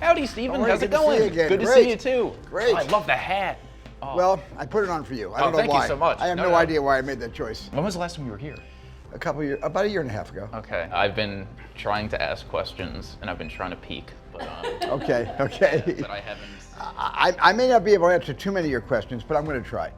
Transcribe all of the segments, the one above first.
Howdy, Steven. All right, How's it good to see going? you again. Good to Great. see you too. Great. Oh, I love the hat. Oh. Well, I put it on for you. I don't know thank why. you so much. I have no idea why I made that choice. When was the last time you were here? About a year and a half ago. Okay. I've been trying to ask questions and I've been trying to peek, but Okay. but I haven't. I may not be able to answer too many of your questions, but I'm going to try.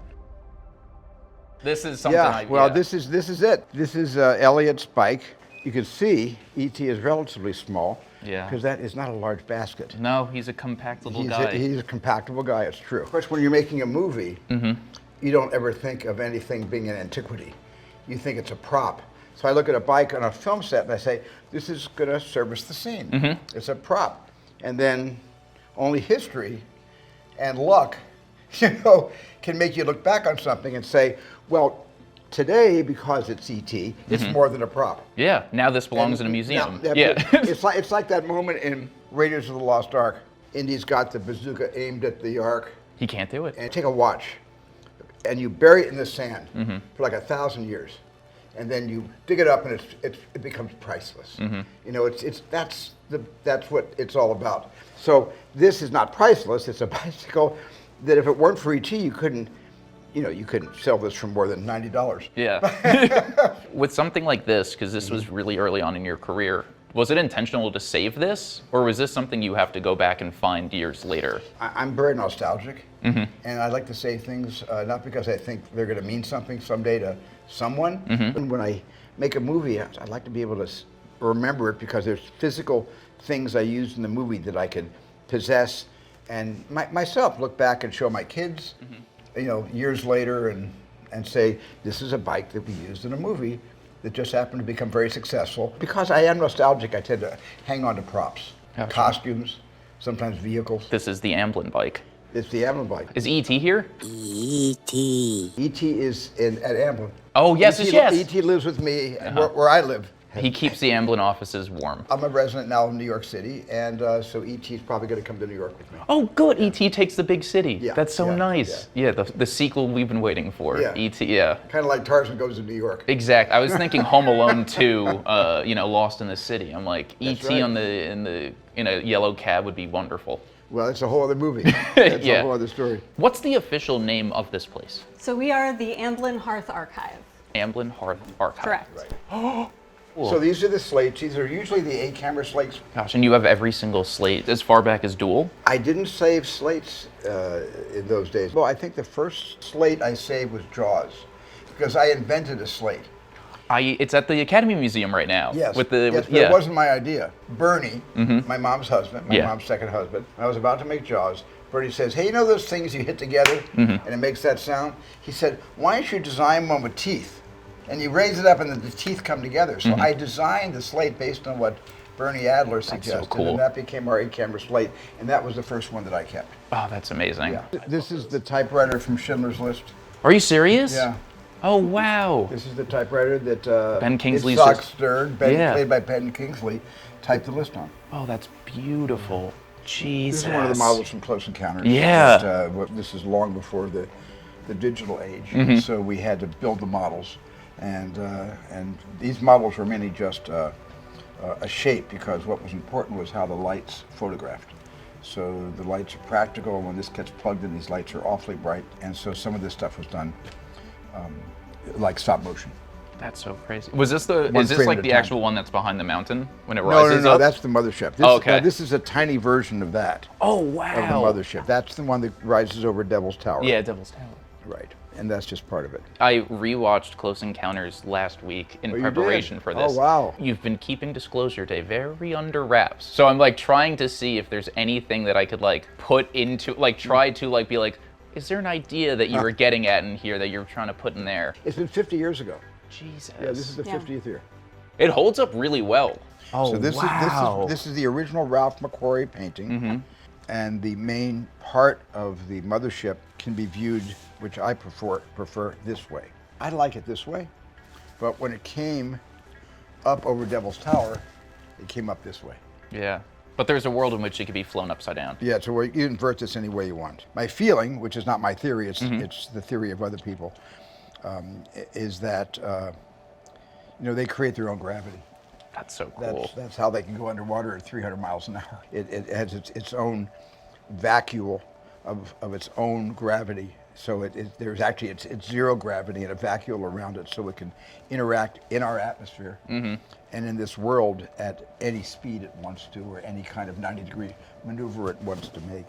This is something This is it. This is Elliot's bike. You can see E.T. is relatively small. Yeah. Because that is not a large basket. No, he's a compact little guy. He's a compactable guy, it's true. Of course, when you're making a movie, you don't ever think of anything being an antiquity. You think it's a prop. So I look at a bike on a film set and I say, this is going to service the scene. It's a prop. And then only history and luck, can make you look back on something and say, well, today, because it's E.T., it's more than a prop. Yeah, now this belongs in a museum. It's like that moment in Raiders of the Lost Ark. Indy's got the bazooka aimed at the Ark. He can't do it. And take a watch, and you bury it in the sand for like 1,000 years. And then you dig it up, and it becomes priceless. That's what it's all about. So this is not priceless. It's a bicycle that if it weren't for E.T., you couldn't sell this for more than $90. Yeah. With something like this, because this was really early on in your career, was it intentional to save this, or was this something you have to go back and find years later? I'm very nostalgic, and I like to save things, not because I think they're going to mean something someday to someone. And when I make a movie, I'd like to be able to remember it because there's physical things I used in the movie that I could possess and myself look back and show my kids. Years later and say, this is a bike that we used in a movie that just happened to become very successful. Because I am nostalgic, I tend to hang on to props, costumes, sometimes vehicles. This is the Amblin bike. It's the Amblin bike. Is E.T. here? E.T. E.T. is at Amblin. Oh, yes, yes. E.T. lives with me where I live. He keeps the Amblin offices warm. I'm a resident now in New York City, and so E.T. is probably going to come to New York with me. Oh, good. E.T. takes the big city. Yeah. That's so nice. Yeah, the sequel we've been waiting for. Yeah. E.T. Yeah. Kind of like Tarzan Goes to New York. Exact. I was thinking Home Alone 2, Lost in the City. I'm like, E.T. right. in a yellow cab would be wonderful. Well, it's a whole other movie. It's a whole other story. What's the official name of this place? So we are the Amblin Hearth Archive. Amblin Hearth Archive. Correct. Right. Cool. So these are the slates. These are usually the 8-camera slates. Gosh, and you have every single slate as far back as Duel? I didn't save slates in those days. Well, I think the first slate I saved was Jaws, because I invented a slate. It's at the Academy Museum right now. Yes, but it wasn't my idea. Bernie, my mom's husband, my mom's second husband, when I was about to make Jaws, Bernie says, hey, you know those things you hit together and it makes that sound? He said, why don't you design one with teeth? And you raise it up and the teeth come together. So I designed the slate based on what Bernie Adler suggested. so cool. And that became our 8-camera slate. And that was the first one that I kept. Oh, that's amazing. Yeah. This is the typewriter from Schindler's List. Are you serious? Yeah. Oh, wow. This is the typewriter that Ben Kingsley's Itzhak Stern, Yeah. played by Ben Kingsley, typed the list on. Oh, that's beautiful. Jesus. This is one of the models from Close Encounters. Yeah. This is long before the digital age, so we had to build the models. And these models were mainly just a shape, because what was important was how the lights photographed. So the lights are practical, and when this gets plugged in, these lights are awfully bright, and so some of this stuff was done like stop motion. That's so crazy. Is this like the actual one that's behind the mountain when it rises up? No, that's the mothership. This is a tiny version of that. Oh, wow. Of the mothership. That's the one that rises over Devil's Tower. Yeah, Devil's Tower. Right. And that's just part of it. I rewatched Close Encounters last week in preparation for this. Oh, wow. You've been keeping Disclosure Day very under wraps. So I'm like trying to see if there's anything that I could like put into, like try to like be like, is there an idea that you were getting at in here that you're trying to put in there? It's been 50 years ago. Jesus. Yeah, this is the 50th year. It holds up really well. Oh, so wow. This is the original Ralph McQuarrie painting. And the main part of the mothership can be viewed, which I prefer this way. I like it this way, but when it came up over Devil's Tower, it came up this way. Yeah, but there's a world in which it could be flown upside down. Yeah, so you invert this any way you want. My feeling, which is not my theory, it's the theory of other people, is that they create their own gravity. That's so cool. That's how they can go underwater at 300 miles an hour. It has its own vacuole of its own gravity. So there's actually it's zero gravity and a vacuole around it, so it can interact in our atmosphere and in this world at any speed it wants to, or any kind of 90-degree maneuver it wants to make.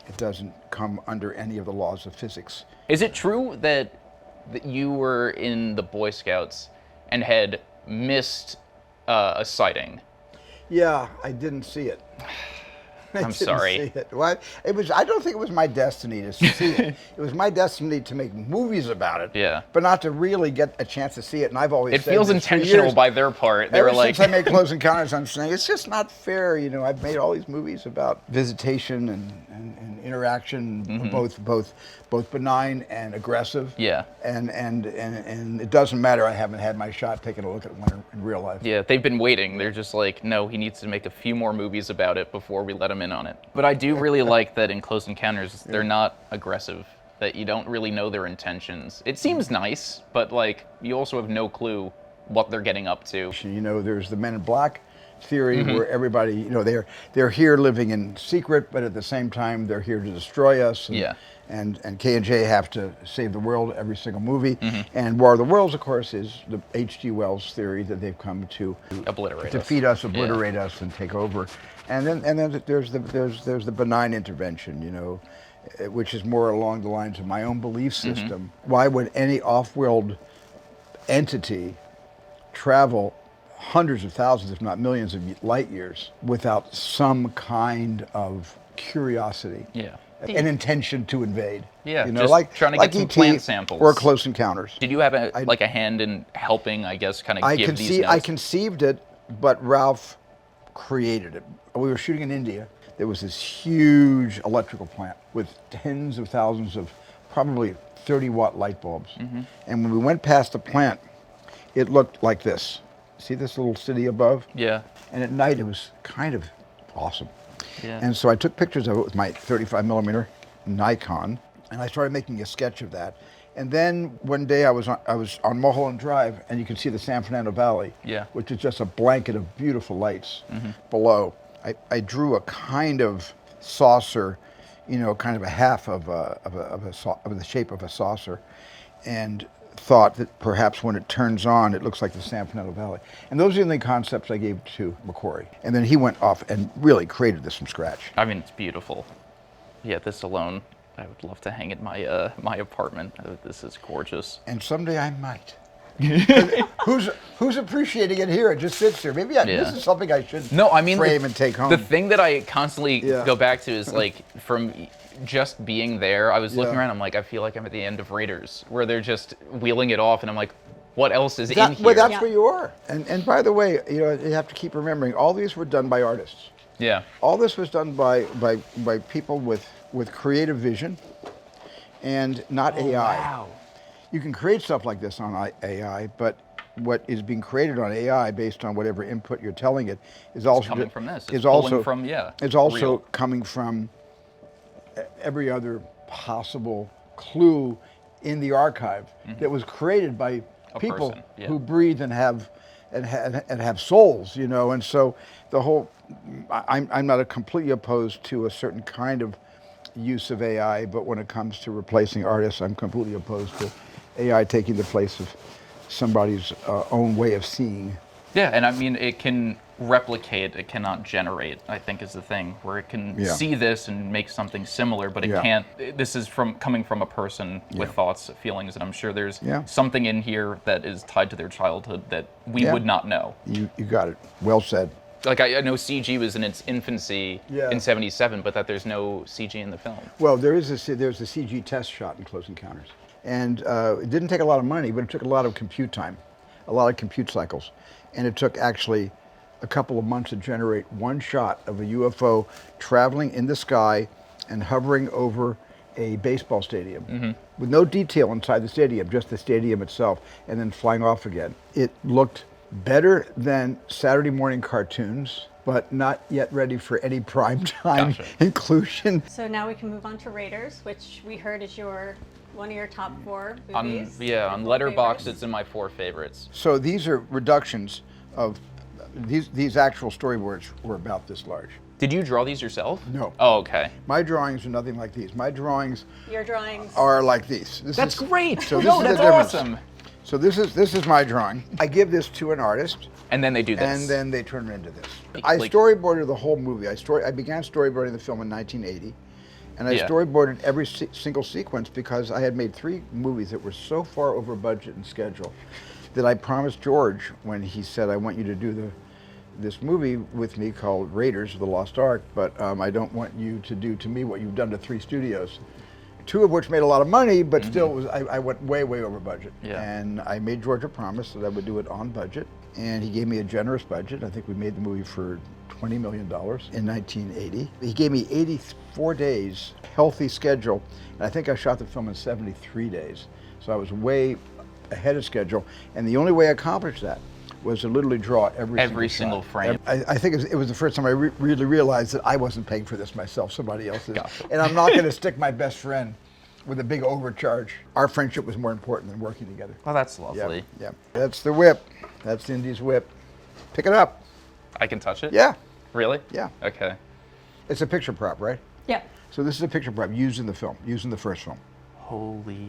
It doesn't come under any of the laws of physics. Is it true that you were in the Boy Scouts and had missed a sighting? Yeah, I didn't see it. I'm sorry. See it. Well, I don't think it was my destiny to see it. It was my destiny to make movies about it. Yeah. But not to really get a chance to see it. And I've always It said feels this for intentional years. by their part. They Ever were like, since I made Close Encounters, I'm saying it's just not fair. You know, I've made all these movies about visitation and interaction, both benign and aggressive. Yeah. And it doesn't matter. I haven't had my shot taking a look at one in real life. yeah, they've been waiting. They're just like, no, he needs to make a few more movies about it before we let him in on it. But I do really like that in Close Encounters, they're not aggressive, that you don't really know their intentions. It seems nice, but like, you also have no clue what they're getting up to. You know, there's the Men in Black theory where everybody, you know, they're here living in secret, but at the same time they're here to destroy us. And, Yeah. And K&J have to save the world every single movie. And War of the Worlds, of course, is the H.G. Wells theory that they've come to Obliterate us. defeat us, obliterate us, and take over. And then there's the benign intervention, you know, which is more along the lines of my own belief system. Why would any off-world entity travel hundreds of thousands, if not millions of light years without some kind of curiosity? Yeah. An intention to invade. Yeah, you know, just like trying to like get some ET plant samples. or Close Encounters. Did you have a hand in helping, I guess, kind of give these notes? I conceived it, but Ralph created it. We were shooting in India. There was this huge electrical plant with tens of thousands of probably 30-watt light bulbs. And when we went past the plant, it looked like this. See this little city above? Yeah. And at night, it was kind of awesome. Yeah. And so I took pictures of it with my 35mm Nikon, and I started making a sketch of that. And then one day I was on Mulholland Drive, and you can see the San Fernando Valley, which is just a blanket of beautiful lights below. I drew a kind of saucer, you know, kind of a half of the shape of a saucer, and thought that perhaps when it turns on, it looks like the San Fernando Valley. And those are the only concepts I gave to McQuarrie. And then he went off and really created this from scratch. I mean, it's beautiful. Yeah, this alone, I would love to hang at my my apartment. This is gorgeous. And someday I might. Who's appreciating it here? It just sits here. Maybe this is something I should frame and take home. The thing that I constantly go back to is like from just being there, I was looking around, I'm like, I feel like I'm at the end of Raiders, where they're just wheeling it off, and I'm like, what else is in here? Well, that's where you are. And by the way, you know, you have to keep remembering, all these were done by artists. Yeah. All this was done by people with creative vision and not AI. Wow. You can create stuff like this on AI, but what is being created on AI based on whatever input you're telling it is also coming from this. Is also from It's also real. coming from every other possible clue in the archive that was created by people who breathe and have souls, you know. And so the whole, I'm not completely opposed to a certain kind of use of AI, but when it comes to replacing artists, I'm completely opposed to AI taking the place of somebody's own way of seeing. Yeah, and I mean, it can replicate, it cannot generate, I think is the thing, where it can see this and make something similar, but it can't. This is coming from a person with thoughts, feelings, and I'm sure there's something in here that is tied to their childhood that we would not know. You got it. Well said. Like, I know CG was in its infancy in '77, but that there's no CG in the film. Well, there's a CG test shot in Close Encounters. And it didn't take a lot of money, but it took a lot of compute time, a lot of compute cycles. And it took actually a couple of months to generate one shot of a UFO traveling in the sky and hovering over a baseball stadium with no detail inside the stadium, just the stadium itself, and then flying off again. It looked better than Saturday morning cartoons, but not yet ready for any prime time inclusion. So now we can move on to Raiders, which we heard is one of your top 4 movies. On Letterboxd, it's in my 4 favorites. So these are reductions of These actual storyboards were about this large. Did you draw these yourself? No. Oh, okay. My drawings are nothing like these. My drawings Your drawings. are like these. That's great. So this No, is the that's difference. awesome. So this is my drawing. I give this to an artist, And then they do this. and then they turn it into this. I Like- storyboarded the whole movie. I began storyboarding the film in 1980, and I Yeah. storyboarded every single sequence because I had made 3 movies that were so far over budget and schedule that I promised George when he said, "I want you to do this movie with me called Raiders of the Lost Ark, but I don't want you to do to me what you've done to 3 studios." 2 of which made a lot of money, but still, I went way over budget. Yeah. And I made George a promise that I would do it on budget, and he gave me a generous budget. I think we made the movie for $20 million in 1980. He gave me 84 days, healthy schedule, and I think I shot the film in 73 days. So I was way ahead of schedule, and the only way I accomplished that was to literally draw every single shot. frame. I think it was the first time I really realized that I wasn't paying for this myself, somebody else is. Gotcha. And I'm not going to stick my best friend with a big overcharge. Our friendship was more important than working together. Oh, that's lovely. Yeah. That's the whip. That's Indy's whip. Pick it up. I can touch it? Yeah. Really? Yeah. Okay. It's a picture prop, right? Yep. So this is a picture prop used in the film, used in the first film. Holy.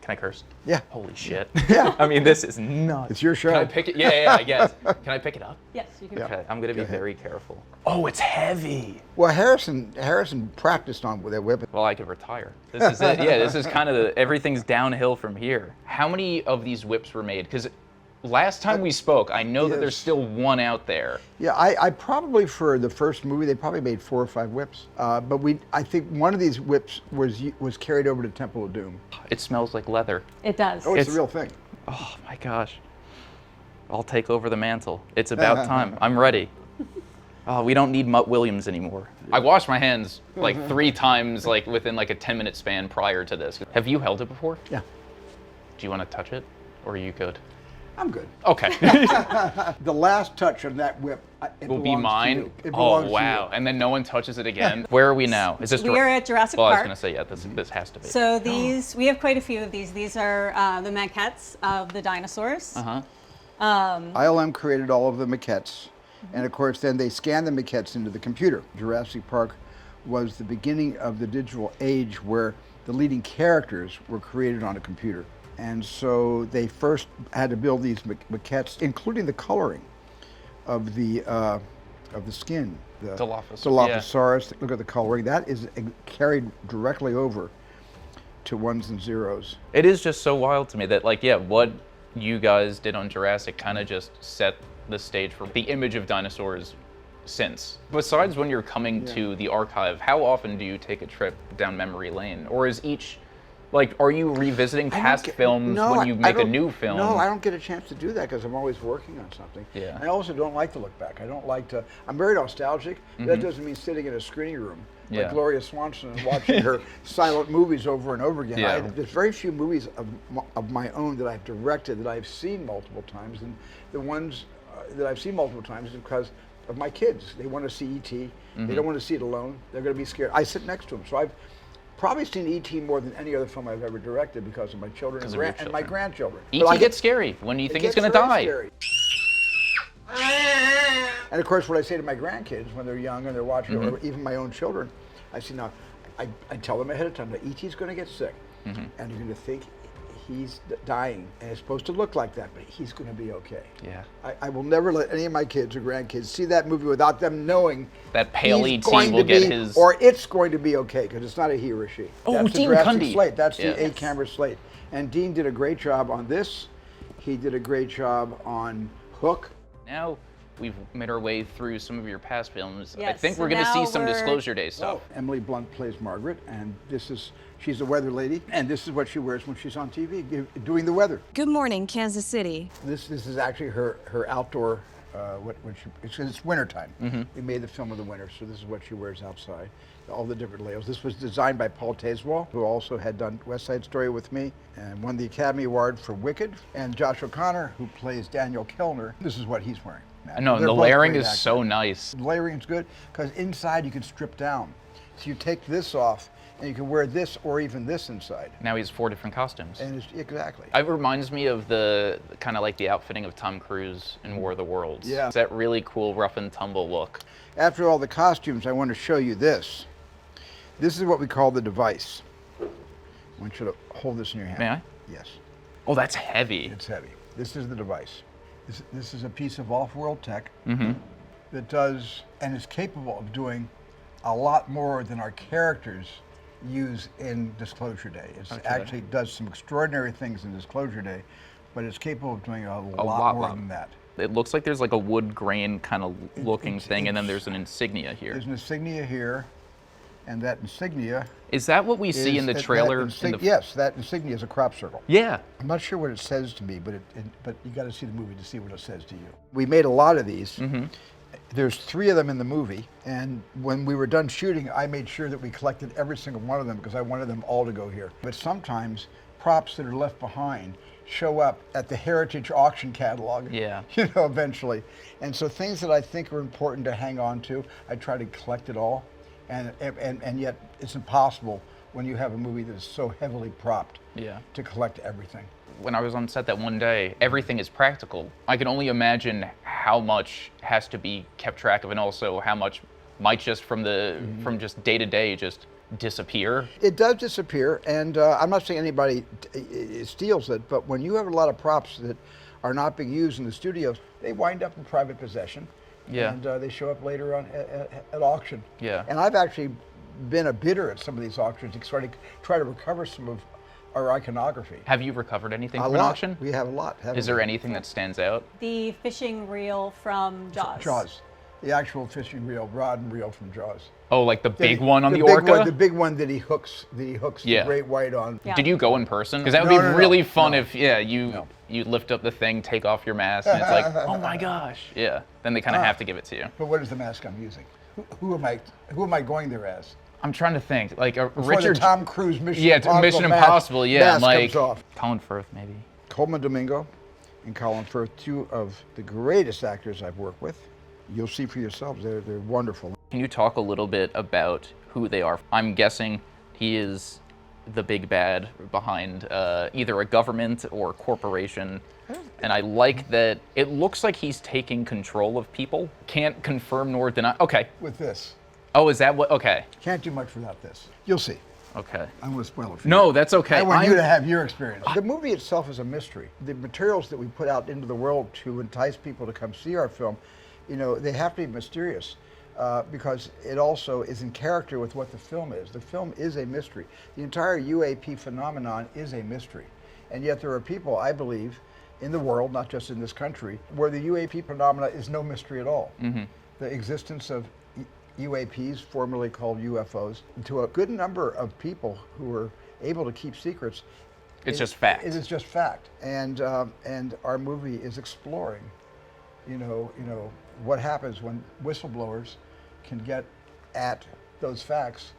Can I curse? Yeah. Holy shit. Yeah. I mean, this is nuts. It's your show. Can I pick it? Yeah, I guess. Can I pick it up? Yes, you can. Yeah. Okay, I'm gonna be Go ahead. very careful. Oh, it's heavy. Well, Harrison practiced on with that whip. Well, I could retire. This is it. Yeah, this is kind of everything's downhill from here. How many of these whips were made? Because last time we spoke, I know that there's Yes. still one out there. Yeah, I probably for the first movie they probably made 4 or 5 whips, but I think one of these whips was carried over to Temple of Doom. It smells like leather. It does. Oh, it's It's- the real thing. Oh my gosh. I'll take over the mantle. It's about time. I'm ready. Oh, we don't need Mutt Williams anymore. I washed my hands like 3 times, like within like a 10-minute span prior to this. Have you held it before? Yeah, Do you want to touch it, or are you good? I'm good. Okay. The last touch on that whip it Will be belongs to mine. you. It Oh belongs to wow! you. And then no one touches it again. Where are we now? Is this? We are at Jurassic well, I was Park. gonna say yeah. This has to be. So these, we have quite a few of these. These are the maquettes of the dinosaurs. Uh-huh. ILM created all of the maquettes, and of course then they scanned the maquettes into the computer. Jurassic Park was the beginning of the digital age where the leading characters were created on a computer. And so they first had to build these maquettes, including the coloring of the skin. The Dilophosaurus, look at the coloring. That is carried directly over to ones and zeros. It is just so wild to me that like yeah, what you guys did on Jurassic kind of just set the stage for the image of dinosaurs since. Besides when you're coming to the archive, how often do you take a trip down memory lane? Or is each, like, are you revisiting past films when you make a new film? No, I don't get a chance to do that because I'm always working on something. Yeah. I also don't like to look back. I don't like to, I'm very nostalgic. But that doesn't mean sitting in a screening room like Yeah. Gloria Swanson and watching her silent movies over and over again. Yeah. There's very few movies of my own that I've directed that I've seen multiple times. And the ones that I've seen multiple times is because of my kids. They want to see E.T. They don't want to see it alone. They're going to be scared. I sit next to them. So I've probably seen E.T. more than any other film I've ever directed because of my children Because and, of your and my children. grandchildren. E.T. But I gets scary when you it think he's gets gonna very die. scary. And of course, what I say to my grandkids when they're young and they're watching, or even my own children, I say, now, I tell them ahead of time that E.T.'s going to get sick, and you're going to think he's dying, and it's supposed to look like that, but he's going to be okay. Yeah. I will never let any of my kids or grandkids see that movie without them knowing That pale he's E.T. going will to get be, his... or it's going to be okay, because it's not a he or a she. Oh, That's the Dean Jurassic Cundy. slate. That's Yeah. the 8-camera slate. And Dean did a great job on this. He did a great job on Hook. Now we've made our way through some of your past films. I Yes, think so we're going to see now some we're- Disclosure Day stuff. Emily Blunt plays Margaret, and she's a weather lady, and this is what she wears when she's on TV, doing the weather. Good morning, Kansas City. This is actually her outdoor, it's wintertime. We made the film in the winter, so this is what she wears outside. All the different layers. This was designed by Paul Tazewell, who also had done West Side Story with me and won the Academy Award for Wicked. And Josh O'Connor, who plays Daniel Kellner, this is what he's wearing. No, They're the both layering great is actors. so nice. Layering's good because inside you can strip down. So you take this off And you can wear this or even this inside. Now he has 4 different costumes. And exactly. It reminds me of the kind of like the outfitting of Tom Cruise in War of the Worlds. Yeah. It's that really cool rough and tumble look. After all the costumes, I want to show you this. This is what we call the device. I want you to hold this in your hand. May I? Yes. Oh, that's heavy. It's heavy. This is the device. This is a piece of off-world tech Mm-hmm. that does and is capable of doing a lot more than our characters use in Disclosure Day. It actually does some extraordinary things in Disclosure Day, but it's capable of doing a lot more than that. It looks like there's like a wood grain kind of looking thing, and then there's an insignia here. There's an insignia here, and that insignia Is that what we see in the trailer? Yes, that insignia is a crop circle. Yeah. I'm not sure what it says to me, but you got to see the movie to see what it says to you. We made a lot of these. Mm-hmm. There's 3 of them in the movie, and when we were done shooting, I made sure that we collected every single one of them because I wanted them all to go here. But sometimes props that are left behind show up at the heritage auction catalog. Yeah. You know, eventually. And so things that I think are important to hang on to, I try to collect it all. And yet it's impossible when you have a movie that is so heavily propped to collect everything. When I was on set that one day, everything is practical. I can only imagine how much has to be kept track of, and also how much might just from just day to day just disappear. It does disappear, and I'm not saying anybody steals it, but when you have a lot of props that are not being used in the studios, they wind up in private possession. Yeah. And they show up later on at auction. Yeah. And I've actually been a bidder at some of these auctions to try to recover some of our iconography. Have you recovered anything A from an lot. auction? We have a lot. Is there anything that stands out? The fishing reel from Jaws. Jaws. The actual fishing reel, rod and reel from Jaws. Oh, like the big one on the big orca? One, the big one that he hooks the great white on. Yeah. Did you go in person? Because that would be really fun if you lift up the thing, take off your mask, and it's like, oh my gosh. Yeah. Then they kind of have to give it to you. But what is the mask I'm using? Who am I going there as? I'm trying to think. Like Richard. The Tom Cruise Mission Impossible. Mission Impossible. Yeah, mask like comes off. Colin Firth, maybe. Coleman Domingo and Colin Firth, 2 of the greatest actors I've worked with. You'll see for yourselves, they're wonderful. Can you talk a little bit about who they are? I'm guessing he is the big bad behind either a government or corporation. And I like that it looks like he's taking control of people. Can't confirm nor deny. Okay. With this. Oh, is that what? Okay. Can't do much without this. You'll see. Okay. I'm going to spoil it for you. No, that's okay. I want you to have your experience. The movie itself is a mystery. The materials that we put out into the world to entice people to come see our film, you know, they have to be mysterious because it also is in character with what the film is. The film is a mystery. The entire UAP phenomenon is a mystery. And yet there are people, I believe, in the world, not just in this country, where the UAP phenomena is no mystery at all. Mm-hmm. The existence of UAPs, formerly called UFOs, to a good number of people who are able to keep secrets. It's just fact. It is just fact. And our movie is exploring, you know, what happens when whistleblowers can get at those facts,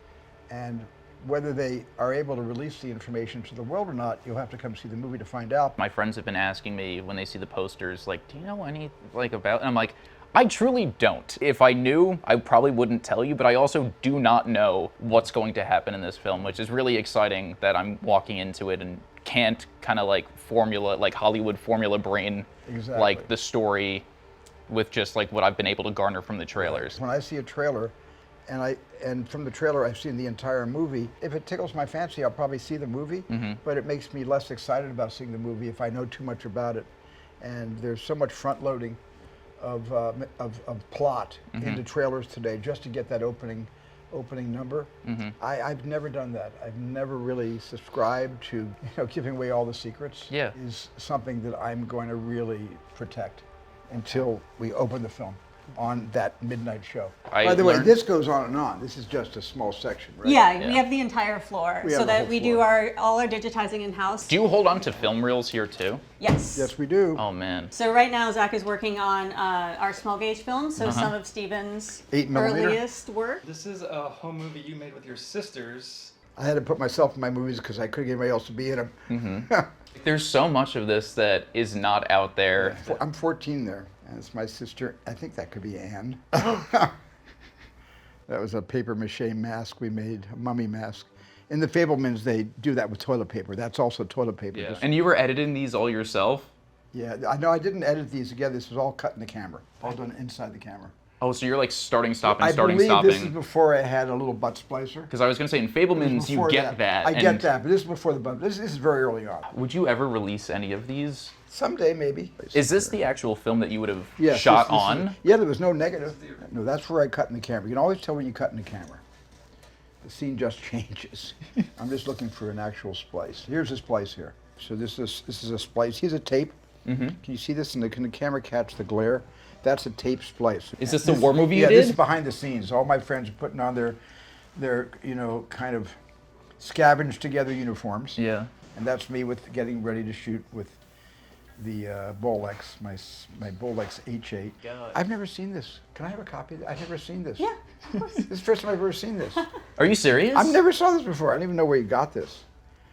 and whether they are able to release the information to the world or not, you'll have to come see the movie to find out. My friends have been asking me when they see the posters, like, do you know any, like, about, and I'm like, I truly don't. If I knew, I probably wouldn't tell you, but I also do not know what's going to happen in this film, which is really exciting that I'm walking into it and can't kind of like Hollywood formula brain, like the story with just like what I've been able to garner from the trailers. When I see a trailer, and from the trailer I've seen the entire movie, if it tickles my fancy, I'll probably see the movie, but it makes me less excited about seeing the movie if I know too much about it. And there's so much front loading of plot into trailers today just to get that opening number. I've never done that. I've never really subscribed to giving away all the secrets. Yeah. Is something that I'm going to really protect until we open the film on that midnight show. By the way, this goes on and on. This is just a small section, right? Yeah, we have the entire floor so that we do all our digitizing in-house. Do you hold on to film reels here too? Yes. Yes, we do. Oh man. So right now Zach is working on our small gauge film, so some of Steven's 8mm? earliest work. This is a home movie you made with your sisters. I had to put myself in my movies because I couldn't get anybody else to be in them. There's so much of this that is not out there. I'm 14 there, and it's my sister. I think that could be Anne. That was a paper mache mask we made, a mummy mask. In the Fablemans, they do that with toilet paper. That's also toilet paper. Yeah. Just- And you were editing these all yourself? yeah, I know I didn't edit these together. This was all cut in the camera, all done inside the camera. Oh, so you're like starting, stopping, I starting, believe stopping. this is before I had a little butt splicer. Because I was going to say, in Fablemans, you Before get that. I and get that, but this is before the butt. This is very early on. Would you ever release any of these? Someday, maybe. Is this the actual film that you would have Yes, shot this is- on? yeah, there was no negative. No, that's where I cut in the camera. You can always tell when you cut in the camera. The scene just changes. I'm just looking for an actual splice. Here's a splice here. So this is a splice. Here's a tape. Mm-hmm. Can you see this? And can the camera catch the glare? That's a tape splice. Is this the war movie you yeah, did? this is behind the scenes. All my friends are putting on their kind of scavenged together uniforms. Yeah. And that's me with getting ready to shoot with the Bolex, my Bolex H8. God. I've never seen this. Can I have a copy? I've never seen this. Yeah, of course. This is the first time I've ever seen this. Are you serious? I've never saw this before. I don't even know where you got this.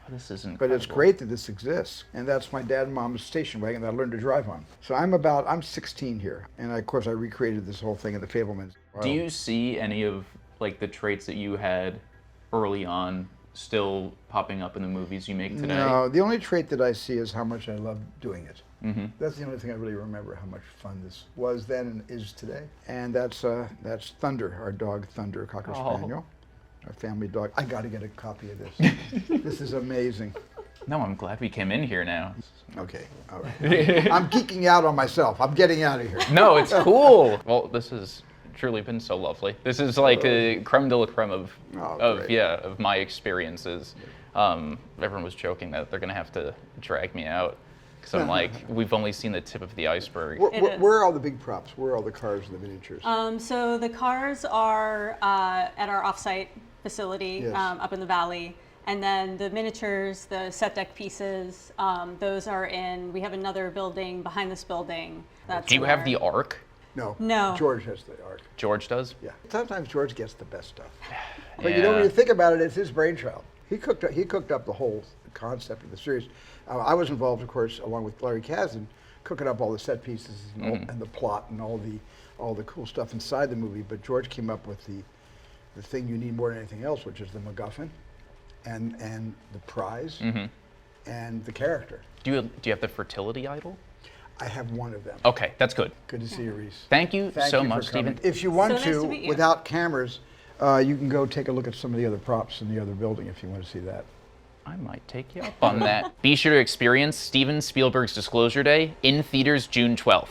Oh, this is incredible. But it's great that this exists. And that's my dad and mom's station wagon that I learned to drive on. So I'm 16 here. And of course I recreated this whole thing in the Fablemans. Do you see any of like the traits that you had early on still popping up in the movies you make today? No, the only trait that I see is how much I love doing it. Mm-hmm. That's the only thing I really remember, how much fun this was then and is today. And that's Thunder, our dog Thunder, Cocker Oh. Spaniel, our family dog. I got to get a copy of this. This is amazing. No, I'm glad we came in here now. Okay, all right. I'm geeking out on myself. I'm getting out of here. No, it's cool. Well, this has truly been so lovely. This is like a creme de la creme of great. of my experiences. Everyone was joking that they're gonna have to drag me out because I'm like, we've only seen the tip of the iceberg. Where are all the big props? Where are all the cars and the miniatures? So the cars are at our offsite facility Yes. up in the valley. And then the miniatures, the set deck pieces, those are we have another building behind this building. That's Do you have where- the Ark? No. No. George has the art. George does? Yeah. Sometimes George gets the best stuff. But Yeah. you know, when you think about it, it's his brainchild. He cooked up the whole concept of the series. I was involved, of course, along with Larry Kasdan, cooking up all the set pieces and the plot and all the cool stuff inside the movie. But George came up with the thing you need more than anything else, which is the MacGuffin, and the prize, and the character. Do you have the fertility idol? I have one of them. Okay, that's good. Good to see you, Reese. Thank you Thank so you for much, coming. Steven. If you want So nice to meet you. without cameras, you can go take a look at some of the other props in the other building if you want to see that. I might take you up on that. Be sure to experience Steven Spielberg's Disclosure Day in theaters June 12th.